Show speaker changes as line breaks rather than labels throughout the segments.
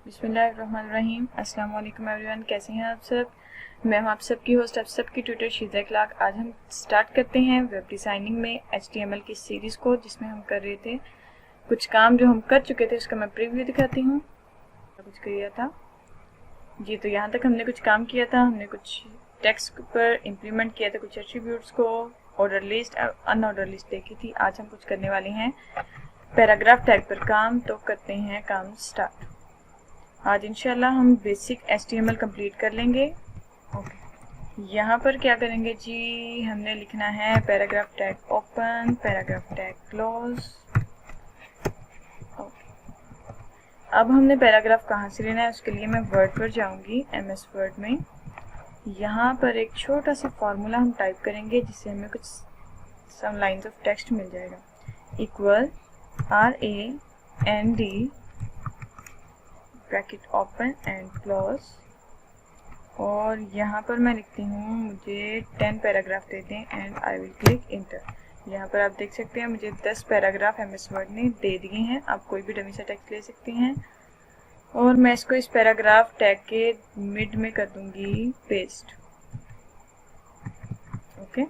बिस्मिल्लाहिर्रहमानिर्रहीम। अस्सलाम वालेकुम एवरीवन, कैसे हैं आप सब। मैं हूं आप सबकी होस्ट, आप सबकी ट्यूटर शीज़ा इखलाक। आज हम स्टार्ट करते हैं वेब डिज़ाइनिंग में HTML की सीरीज़ को, जिसमें हम कर रहे थे कुछ काम जो हम कर चुके थे। उसका मैं प्रीव्यू दिखाती हूँ। कुछ किया था जी, तो यहाँ तक हमने कुछ काम किया था। हमने कुछ टेक्स्ट पर इम्प्लीमेंट किया था, कुछ एट्रीब्यूट्स को, ऑर्डर लिस्ट और अनऑर्डर लिस्ट देखी थी। आज हम कुछ करने वाले हैं पैराग्राफ टैग पर काम। तो करते हैं काम स्टार्ट। आज इंशाल्लाह हम बेसिक HTML कंप्लीट कर लेंगे। ओके, यहाँ पर क्या करेंगे जी, हमने लिखना है paragraph tag open, paragraph tag close. अब हमने पैराग्राफ कहाँ से लेना है, उसके लिए मैं वर्ड पर जाऊंगी, MS वर्ड में। यहाँ पर एक छोटा सा फॉर्मूला हम टाइप करेंगे, जिससे हमें कुछ सम लाइन्स ऑफ टेक्स्ट मिल जाएगा। Equal RAND bracket open and close, और यहाँ पर मैं लिखती हूँ मुझे 10 पैराग्राफ दे दें and I will click inter. यहाँ पर आप देख सकते हैं मुझे 10 पैराग्राफ MS वर्ड ने दे दिए हैं। आप कोई भी डमी सा टेक्स्ट ले सकती हैं, और मैं इसको इस पैराग्राफ टैग के मिड में कर दूंगी पेस्ट। ओके,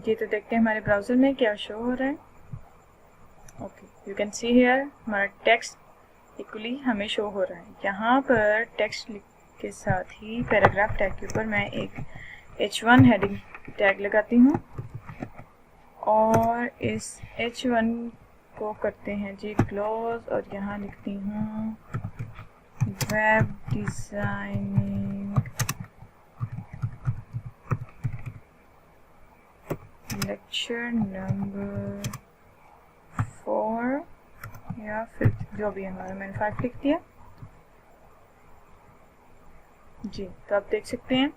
ये तो देखते हैं हमारे ब्राउज़र में क्या शो हो रहा है। Okay, you can see here हमारा टेक्स्ट इक्वली हमें शो हो रहा है। यहाँ पर टेक्स्ट के साथ ही पैराग्राफ टैग के ऊपर मैं एक H1 हेडिंग टैग लगाती हूँ, और इस H1 को करते हैं जी क्लोज, और यहाँ लिखती हूँ वेब डिज़ाइनिंग लेक्चर नंबर 4 या 5, जो भी हमारा, मैंने 5 लिख दिया जी। तो आप देख सकते हैं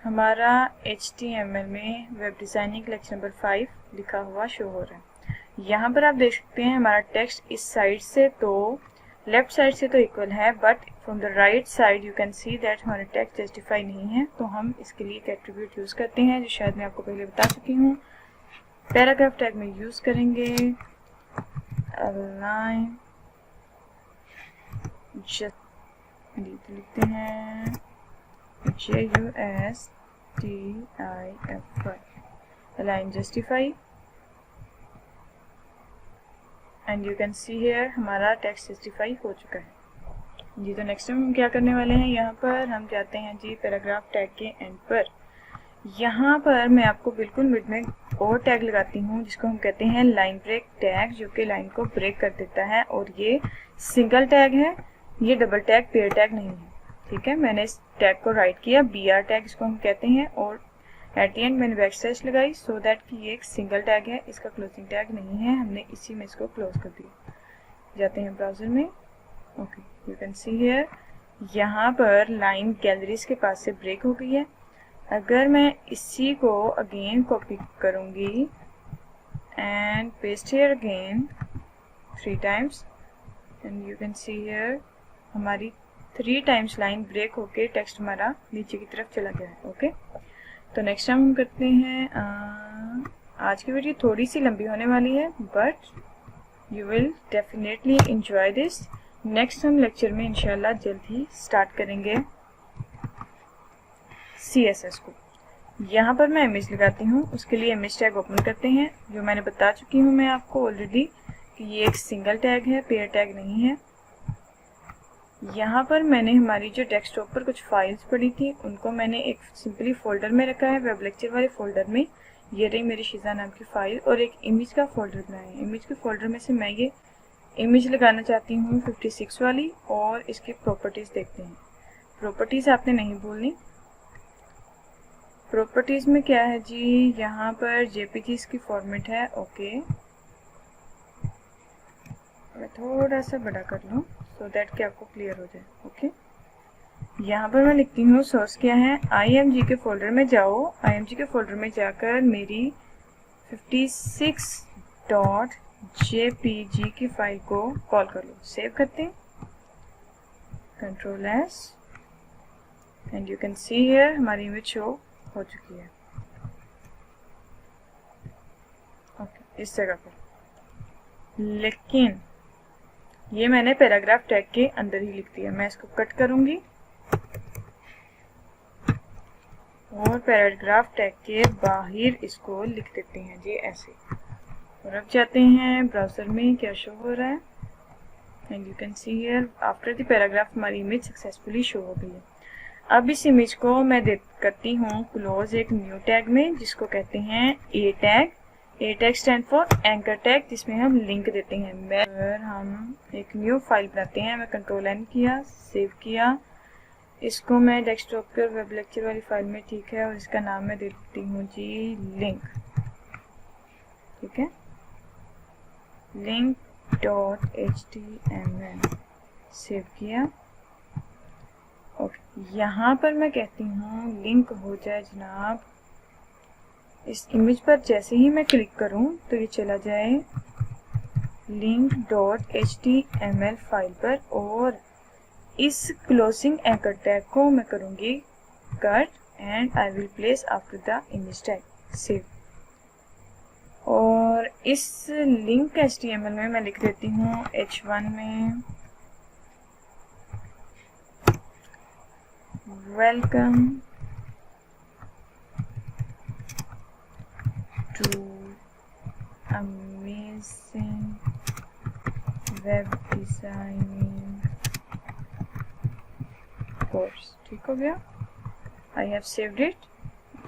हमारा HTML में वेब डिज़ाइनिंग लेक्चर नंबर 5 लिखा हुआ शो हो रहा है। यहाँ पर आप देख सकते हैं हमारा टेक्स्ट इस साइड से तो लेफ्ट साइड से तो इक्वल है, but from the right side you can see that हमारा टेक्स्ट जस्टिफाई नहीं है। तो हम इसके लिए एक एट्रीब्यूट यूज़ करते हैं, जो शायद मैं आपको पहले बता चुकी हूँ। पैराग्राफ टैग में यूज़ करेंगे अलाइन, लिखते हैं JUSTIFY, align justify, and you can see here हमारा टेक्स्ट जस्टिफाई हो चुका है जी। तो नेक्स्ट हम क्या करने वाले हैं, यहाँ पर हम जाते हैं जी पैराग्राफ टैग के एंड पर। यहाँ पर मैं आपको बिल्कुल मिड में और टैग लगाती हूँ, जिसको हम कहते हैं लाइन ब्रेक टैग, जो कि लाइन को ब्रेक कर देता है। और ये सिंगल टैग है, ये डबल टैग, पेयर टैग नहीं है। ठीक है, मैंने इस टैग को राइट किया, BR टैग इसको हम कहते हैं, और एट द एंड मैंने बैकस्लैश लगाई, सो दैट कि ये एक सिंगल टैग है, इसका क्लोजिंग टैग नहीं है। हमने इसी में इसको क्लोज कर दिया। जाते हैं ब्राउज़र में। Okay, you can see here यहाँ पर लाइन गैलरीज के पास से ब्रेक हो गई है। अगर मैं इसी को अगेन कॉपी करूँगी and paste here again 3 times, and you can see here हमारी 3 टाइम्स लाइन ब्रेक होके टेक्स्ट हमारा नीचे की तरफ चला गया है। ओके, तो नेक्स्ट टाइम हम करते हैं, आज की वीडियो थोड़ी सी लंबी होने वाली है, but you will definitely enjoy this. Next हम लेक्चर में इंशाल्लाह जल्द ही स्टार्ट करेंगे CSS को। यहाँ पर मैं इमेज लगाती हूँ, उसके लिए इमेज टैग ओपन करते हैं, जो मैंने बता चुकी हूँ मैं आपको ऑलरेडी कि ये एक सिंगल टैग है, पेयर टैग नहीं है। यहाँ पर मैंने हमारी जो डेस्कटॉप पर कुछ फाइल्स पड़ी थी, उनको मैंने एक सिंपली फोल्डर में रखा है, वेब लेक्चर वाले फोल्डर में। ये रही मेरी शीज़ा नाम की फ़ाइल, और एक इमेज का फोल्डर बनाया है। इमेज के फोल्डर में से मैं ये इमेज लगाना चाहती हूँ 56 वाली, और इसकी प्रॉपर्टीज़ देखते हैं। प्रॉपर्टीज़ आपने नहीं भूलनी। प्रॉपर्टीज़ में क्या है जी, यहाँ पर JPG की फॉर्मेट है। ओके, मैं थोड़ा सा बड़ा कर लूँ सो दैट कि आपको क्लियर हो जाए। ओके, यहाँ पर मैं लिखती हूँ सोर्स क्या है, IMG के फोल्डर में जाओ। IMG के फोल्डर में जाकर मेरी 56.jpg की फाइल को कॉल कर लो। सेव करते हैं, Ctrl+S, and you can see here हमारी इमेज शो हो चुकी है। ओके, इस जगह पर, लेकिन ये मैंने पैराग्राफ टैग के अंदर ही लिख दिया। मैं इसको कट करूंगी और पैराग्राफ टैग के बाहर इसको लिख देते हैं जी ऐसे। और अब जाते हैं ब्राउज़र में, क्या शो हो रहा है, and you can see here after the paragraph हमारी इमेज सक्सेसफुली शो हो गई है। अब इस इमेज को मैं करती हूँ क्लोज एक न्यू टैग में, जिसको कहते हैं A tag. A tag stand for anchor tag, जिसमें हम लिंक देते हैं। अगर हम एक न्यू फाइल बनाते हैं, मैं कंट्रोल एन किया, सेव किया, इसको मैं डेस्कटॉप पर वेब लेक्चर वाली फाइल में, ठीक है, और इसका नाम मैं दे देती हूँ जी लिंक, ठीक है, link.html। सेव किया। ओके, यहाँ पर मैं कहती हूँ लिंक हो जाए जनाब। इस इमेज पर जैसे ही मैं क्लिक करूँ तो ये चला जाए link.html फाइल पर, और इस क्लोजिंग एंकर टैग को मैं करूँगी cut and I will place after the image tag. Save. और इस लिंक HTML में मैं लिख देती हूँ H1 में welcome to amazing web designing course. ठीक हो गया, आई हैव सेव्ड इट।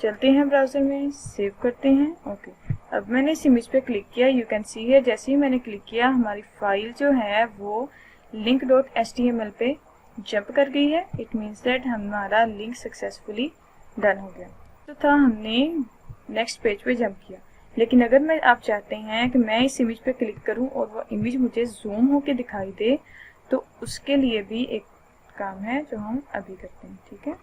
चलते हैं ब्राउज़र में, सेव करते हैं। ओके, अब मैंने इस इमेज पे क्लिक किया, यू कैन सी है जैसे ही मैंने क्लिक किया हमारी फाइल जो है वो link.html पे जंप कर गई है। इट मीन्स दैट हमारा लिंक सक्सेसफुली डन हो गया। तो था हमने नेक्स्ट पेज पे जंप किया, लेकिन अगर आप चाहते हैं कि मैं इस इमेज पे क्लिक करूं और वो इमेज मुझे जूम होके दिखाई दे, तो उसके लिए भी एक काम है जो हम अभी करते हैं। ठीक है,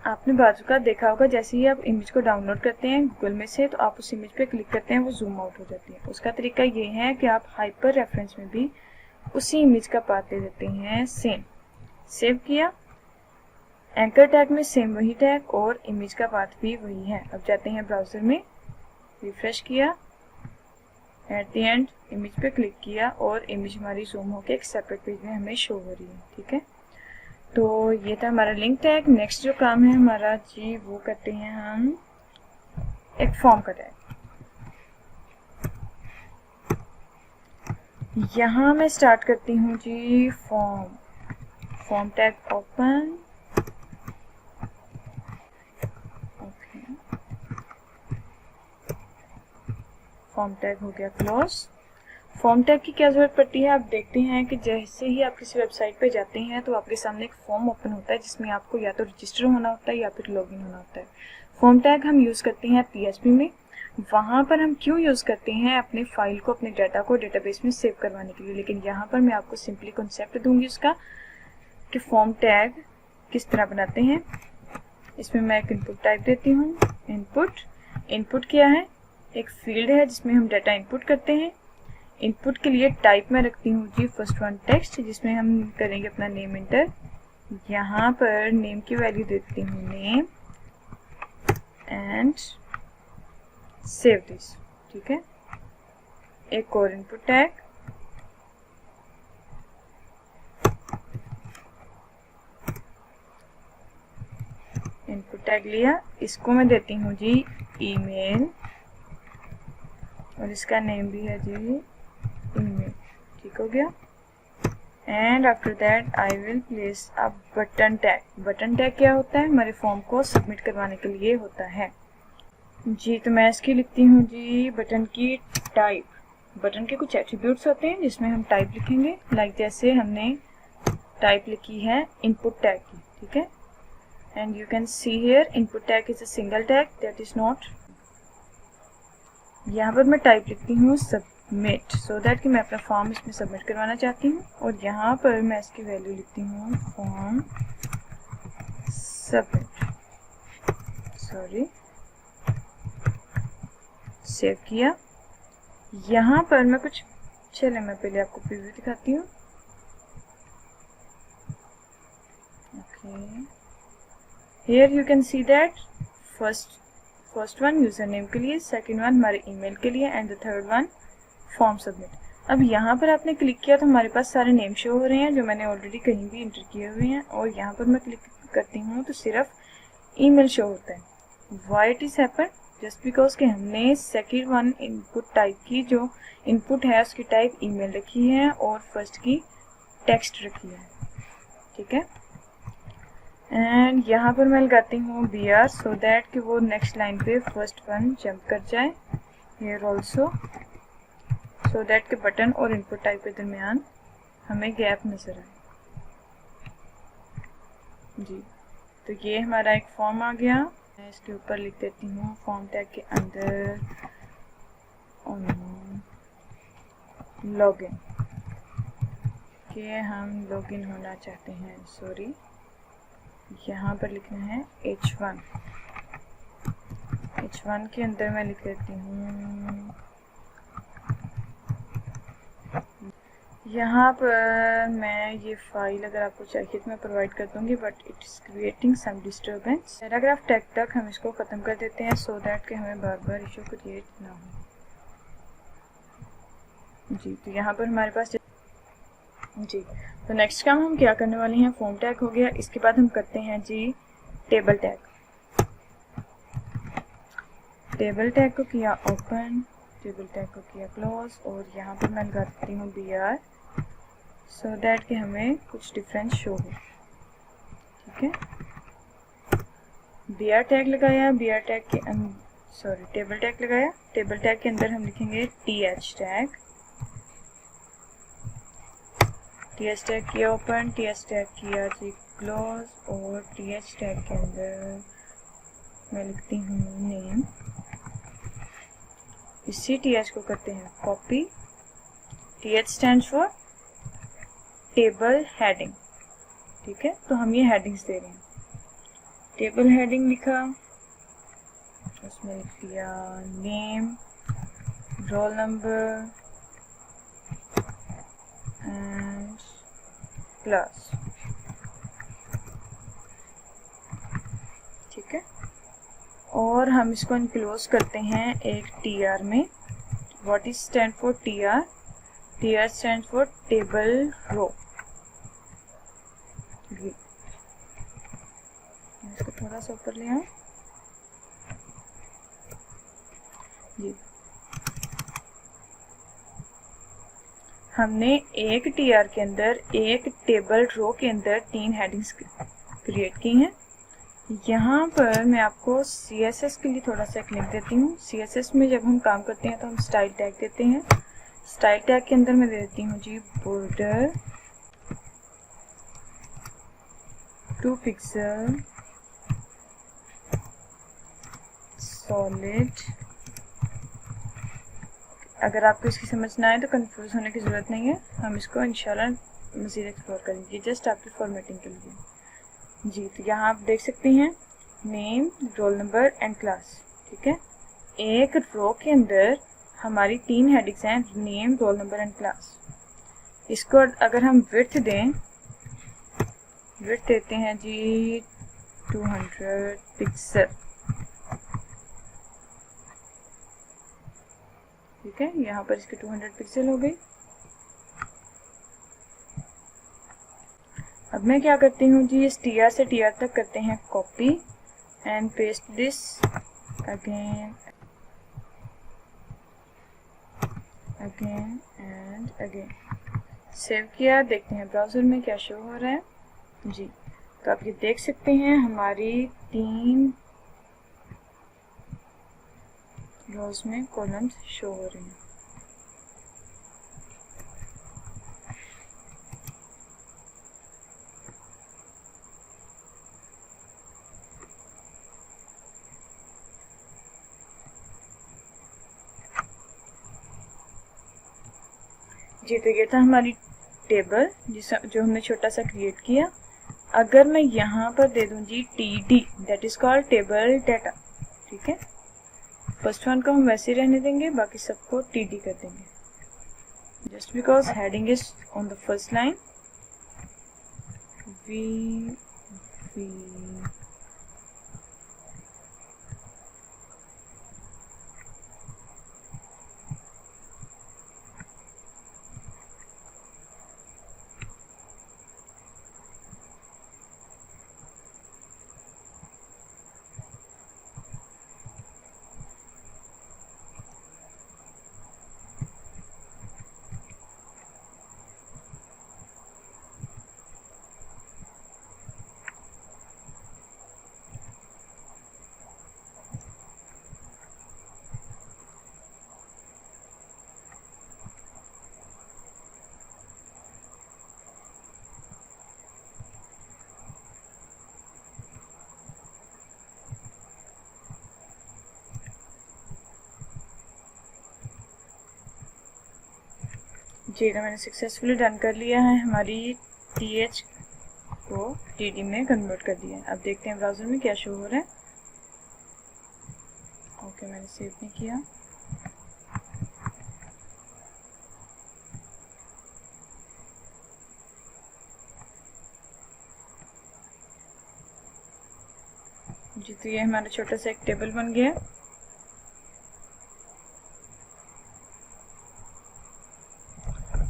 आपने बाजू का देखा होगा, जैसे ही आप इमेज को डाउनलोड करते हैं गूगल में से, तो आप उस इमेज पे क्लिक करते हैं, वो जूम आउट हो जाती है। उसका तरीका ये है कि आप हाइपर रेफरेंस में भी उसी इमेज का पाथ दे देते हैं सेम। सेव किया, एंकर टैग में सेम वही टैग और इमेज का पाथ भी वही है। अब जाते हैं ब्राउज़र में, रिफ्रेश किया, एट द एंड इमेज पे क्लिक किया और इमेज हमारी जूम होकर एक सेपरेट पेज में हमें शो हो रही है। ठीक है, तो ये था हमारा लिंक टैग। नेक्स्ट जो काम है हमारा जी वो करते हैं हम एक फॉर्म का टैग। यहाँ मैं स्टार्ट करती हूँ जी form tag open. Okay, form tag हो गया क्लोज। फॉर्म टैग की क्या ज़रूरत पड़ती है, आप देखते हैं कि जैसे ही आप किसी वेबसाइट पे जाते हैं तो आपके सामने एक फॉर्म ओपन होता है जिसमें आपको या तो रजिस्टर होना होता है या फिर लॉगिन होना होता है। फॉर्म टैग हम यूज़ करते हैं PHP में। वहाँ पर हम क्यों यूज़ करते हैं, अपने फाइल को, अपने डाटा को डेटाबेस में सेव करवाने के लिए। लेकिन यहाँ पर मैं आपको सिंपली कॉन्सेप्ट दूंगी उसका कि फॉर्म टैग किस तरह बनाते हैं। इसमें मैं एक इनपुट टाइप देती हूँ। इनपुट क्या है, एक फील्ड है जिसमें हम डाटा इनपुट करते हैं। इनपुट के लिए टाइप में रखती हूँ जी फर्स्ट वन टेक्स्ट, जिसमें हम करेंगे अपना नेम इंटर। यहाँ पर नेम की वैल्यू देती हूँ नेम एंड सेव दिस। ठीक है, एक और इनपुट टैग, इनपुट टैग लिया, इसको मैं देती हूँ जी ईमेल और इसका नेम भी है जी ईमेल। ठीक हो गया, and after that I will place a button tag. Button tag क्या होता है, हमारे फॉर्म को सबमिट करवाने के लिए होता है जी। तो मैं इसकी लिखती हूँ जी बटन की टाइप। बटन के कुछ एट्रीब्यूट्स होते हैं जिसमें हम टाइप लिखेंगे, लाइक जैसे हमने टाइप लिखी है इनपुट टैग की। ठीक है, and you can see here input tag is a single tag that is not. यहाँ पर मैं टाइप लिखती हूँ सबमिट, सो दैट कि मैं अपना फॉर्म इसमें सबमिट करवाना चाहती हूँ। और यहाँ पर मैं इसकी वैल्यू लिखती हूँ फॉर्म सबमिट। सॉरी, सेव किया। यहाँ पर मैं कुछ, चले मैं पहले आपको प्रीव्यू दिखाती हूँ। Okay, here you can see that first one user name के लिए, सेकंड वन हमारे ईमेल के लिए and the third one form submit. अब यहाँ पर आपने क्लिक किया तो हमारे पास सारे नेम शो हो रहे हैं जो मैंने ऑलरेडी कहीं भी इंटर किए हुए हैं, और यहाँ पर मैं क्लिक करती हूँ तो सिर्फ ईमेल शो होता है। Why it is happen? Just because कि हमने सेकंड वन इनपुट टाइप की, जो इनपुट है उसकी टाइप ईमेल रखी है और फर्स्ट की टेक्स्ट रखी है, ठीक है। एंड यहाँ पर मैं लगाती हूँ BR सो दैट कि वो नेक्स्ट लाइन पे फर्स्ट वन जंप कर जाए। हेयर ऑल्सो सो दैट के बटन और इनपुट टाइप के दरमियान हमें गैप नजर आए जी। तो ये हमारा एक फॉर्म आ गया। मैं इसके ऊपर लिख देती हूँ फॉर्म टैग के अंदर लॉगिन, कि हम लॉगिन होना चाहते हैं। सॉरी, यहाँ पर लिखना है H1। H1 के अंदर मैं लिख देती हूँ, यहाँ पर मैं ये फाइल अगर आपको चाहिए तो मैं प्रोवाइड कर दूँगी, but it is creating some disturbance. Paragraph tag तक हम इसको ख़त्म कर देते हैं सो दैट कि हमें बार बार इशू क्रिएट ना हो जी। तो यहाँ पर हमारे पास जी, तो नेक्स्ट काम हम क्या करने वाले हैं, फॉर्म टैग हो गया। इसके बाद हम करते हैं जी टेबल टैग। टेबल टैग को किया ओपन, टेबल टैग को किया क्लोज, और यहाँ पर मैं लगा देती हूँ BR सो दैट कि हमें कुछ डिफरेंस शो हो, ठीक है। BR टैग लगाया, BR टैग के सॉरी टेबल टैग लगाया, टेबल टैग के अंदर हम लिखेंगे TH टैग, TH टैग किया ओपन, TH टैग किया जी क्लोज, और TH टैग के अंदर मैं लिखती हूँ नेम। इसी TH को करते हैं copy. TH stands for table heading, ठीक है। तो हम ये हेडिंग्स दे रहे हैं। टेबल हेडिंग लिखा, उसमें लिख दिया name, role number and class, ठीक है। और हम इसको इनक्लोज करते हैं एक TR में। What is stand for TR? TR stand for table row. इसको थोड़ा सा ऊपर ले आऊं जी। हमने एक TR के अंदर एक टेबल रो के अंदर 3 हेडिंग्स क्रिएट की हैं। यहाँ पर मैं आपको CSS के लिए थोड़ा सा एक लिख देती हूँ। CSS में जब हम काम करते हैं तो हम स्टाइल टैग देते हैं। स्टाइल टैग के अंदर मैं दे देती हूँ जी बॉर्डर 2 पिक्सल सॉलिड। अगर आपको इसकी समझ ना आए तो कंफ्यूज होने की ज़रूरत नहीं है, हम इसको इंशाल्लाह मज़ीद एक्सप्लोर करेंगे, जस्ट आपकी फॉर्मेटिंग के लिए जी। तो यहाँ आप देख सकते हैं name, role number and class, ठीक है। एक रो के अंदर हमारी 3 हेडिंग्स हैं, name, role number and class. इसको अगर हम विड्थ दें, विड्थ देते हैं जी 200 पिक्सल, ठीक है। यहाँ पर इसके 200 पिक्सल हो गई। अब मैं क्या करती हूँ जी, इस TR से TR तक करते हैं copy and paste this again and again. Save किया, देखते हैं ब्राउज़र में क्या शो हो रहा है जी। तो आप ये देख सकते हैं हमारी 3 रोज में कॉलम्स शो हो रहे हैं। जी, तो ये था हमारी टेबल जो हमने छोटा सा क्रिएट किया। अगर मैं यहाँ पर दे दूँ जी TD, that is called table data, ठीक है। फर्स्ट वन को हम वैसे ही रहने देंगे, बाकी सबको TD कर देंगे। Just because heading is on the first line, we MP। जी तो मैंने सक्सेसफुली डन कर लिया है, हमारी TH को TD में कन्वर्ट कर दिया है। अब देखते हैं ब्राउज़र में क्या शो हो रहा है। ओके, मैंने सेव नहीं किया। जी तो ये हमारा छोटा सा एक टेबल बन गया।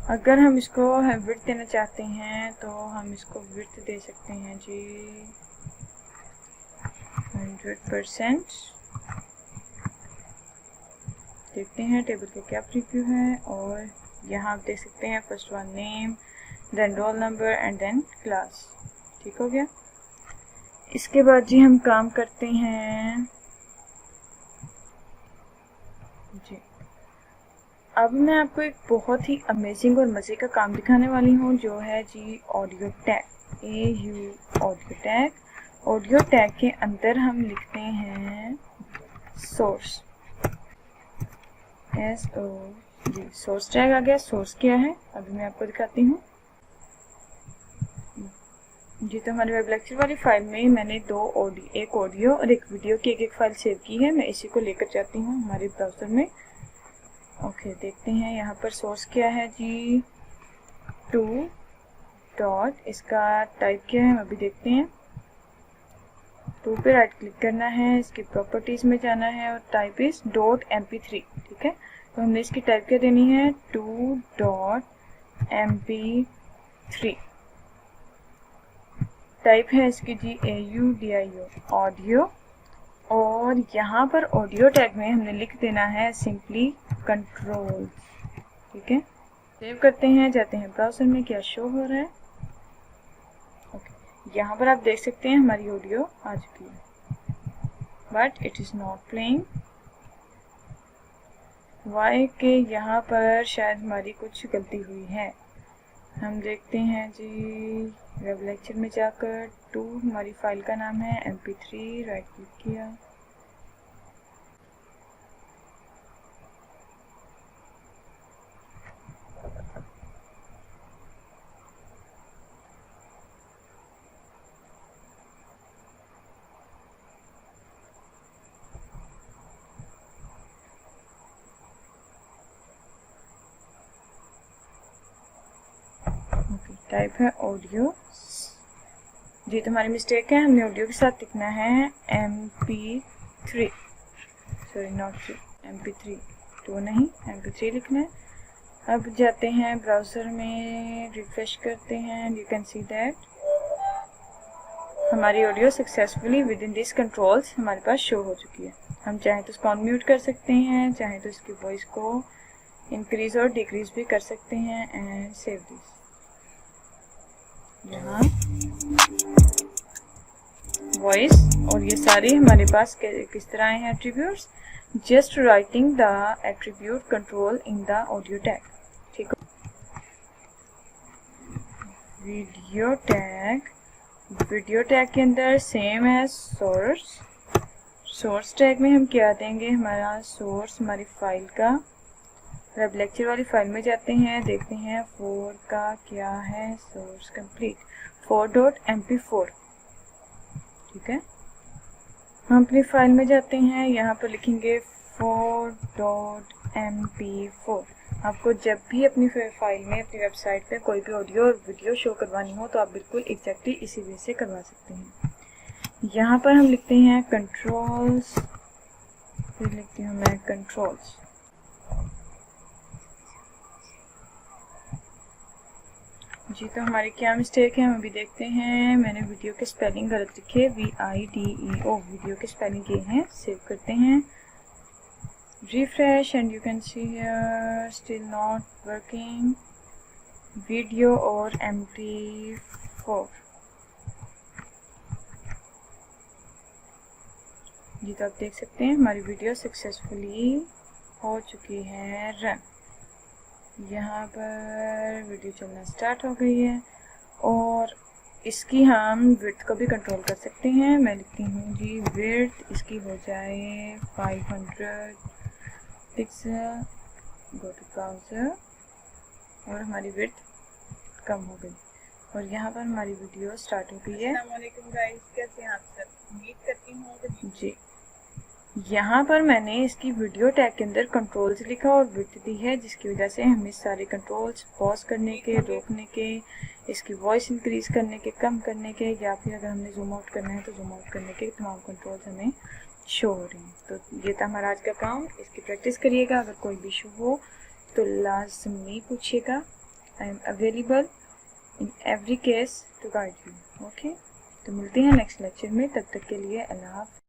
अगर हम इसको विड्थ देना चाहते हैं तो हम इसको विड्थ दे सकते हैं जी 100%। देखते हैं टेबल का क्या प्रीव्यू है, और यहाँ आप देख सकते हैं first one name, then roll number and then class. ठीक हो गया। इसके बाद जी हम काम करते हैं जी। अब मैं आपको एक बहुत ही अमेजिंग और मज़े का काम दिखाने वाली हूँ, जो है जी audio tag. AU audio tag. Audio tag के अंदर हम लिखते हैं सोर्स, SO जी। सोर्स टैग आ गया। सोर्स क्या है अभी मैं आपको दिखाती हूँ जी। तो हमारी वेब लेक्चर वाली फाइल में मैंने एक ऑडियो और एक वीडियो की एक फाइल सेव की है। मैं इसी को लेकर जाती हूँ हमारे ब्राउज़र में। ओके, देखते हैं यहाँ पर सोर्स क्या है जी 2 डॉट। इसका टाइप क्या है हम अभी देखते हैं। 2 पे राइट क्लिक करना है, इसकी प्रॉपर्टीज़ में जाना है और टाइप इज .mp3। ठीक है, तो हमने इसकी टाइप क्या देनी है 2.mp3। टाइप है इसकी जी AUDIO ऑडियो, और यहाँ पर ऑडियो टैग में हमने लिख देना है सिंपली कंट्रोल। ठीक है, सेव करते हैं, जाते हैं ब्राउज़र में क्या शो हो रहा है। ओके, यहाँ पर आप देख सकते हैं हमारी ऑडियो आ चुकी है, but it is not playing. Why के यहाँ पर शायद हमारी कुछ गलती हुई है। हम देखते हैं जी वेब लेक्चर में जाकर 2 हमारी फाइल का नाम है MP3। राइट क्लिक किया, टाइप है ऑडियो जी। तो हमारी मिस्टेक है, हमने ऑडियो के साथ लिखना है MP3, सॉरी नॉट 3, MP3 2 नहीं, MP3 लिखना है। अब जाते हैं ब्राउज़र में, रिफ्रेश करते हैं, यू कैन सी दैट हमारी audio successfully with in this controls हमारे पास शो हो चुकी है। हम चाहें तो इसको अनम्यूट कर सकते हैं, चाहें तो इसकी वॉइस को इंक्रीज और डिक्रीज भी कर सकते हैं। And save this. यहाँ वॉइस और ये सारी हमारे पास किस तरह आए हैं attributes, just writing the attribute control in the audio tag. ठीक है, वीडियो टैग के अंदर सेम है सोर्स। सोर्स टैग में हम क्या देंगे, हमारा सोर्स हमारी फाइल का, वेब लेक्चर वाली फाइल में जाते हैं, देखते हैं 4 का क्या है सोर्स कंप्लीट 4.mp4। ठीक है, हम अपनी फाइल में जाते हैं, यहाँ पर लिखेंगे 4.mp4। आपको जब भी अपनी फाइल में, अपनी वेबसाइट पे कोई भी ऑडियो और वीडियो शो करवानी हो तो आप बिल्कुल एग्जैक्टली इसी वे से करवा सकते हैं। यहाँ पर हम लिखते हैं कंट्रोल्स, फिर लिखती हूँ मैं कंट्रोल्स। जी तो हमारी क्या मिस्टेक है हम अभी देखते हैं। मैंने वीडियो के स्पेलिंग गलत लिखे, VIDEO, वीडियो के स्पेलिंग ये हैं। सेव करते हैं, refresh and you can see here still not working, video और MP4। जी तो आप देख सकते हैं हमारी वीडियो सक्सेसफुली हो चुकी है रन। यहाँ पर वीडियो चलना स्टार्ट हो गई है और इसकी हम विड्थ को भी कंट्रोल कर सकते हैं। मैं लिखती हूँ जी विड्थ इसकी हो जाए 500 पिक्सल, गो टू ब्राउज़र, और हमारी विड्थ कम हो गई और यहाँ पर हमारी वीडियो स्टार्ट हो गई है।
अस्सलाम वालेकुम गाइस, कैसे हैं आप सब? उम्मीद करती हूँ
जी यहाँ पर मैंने इसकी वीडियो टैग के अंदर कंट्रोल्स लिखा और विड्थ दी है, जिसकी वजह से हमें सारे कंट्रोल्स पॉज करने के, रोकने के, इसकी वॉइस इंक्रीज करने के, कम करने के, या फिर अगर हमने जूम आउट करना है तो जूम आउट करने के तमाम कंट्रोल्स हमें शो हो रहे हैं। तो ये था हमारा आज का काम। इसकी प्रैक्टिस करिएगा। अगर कोई भी इशू हो तो लाजमी पूछिएगा। I am available in every case to guide you. Okay, तो मिलते हैं नेक्स्ट लेक्चर में। तब तक के लिए अल्लाह हाफ़िज़।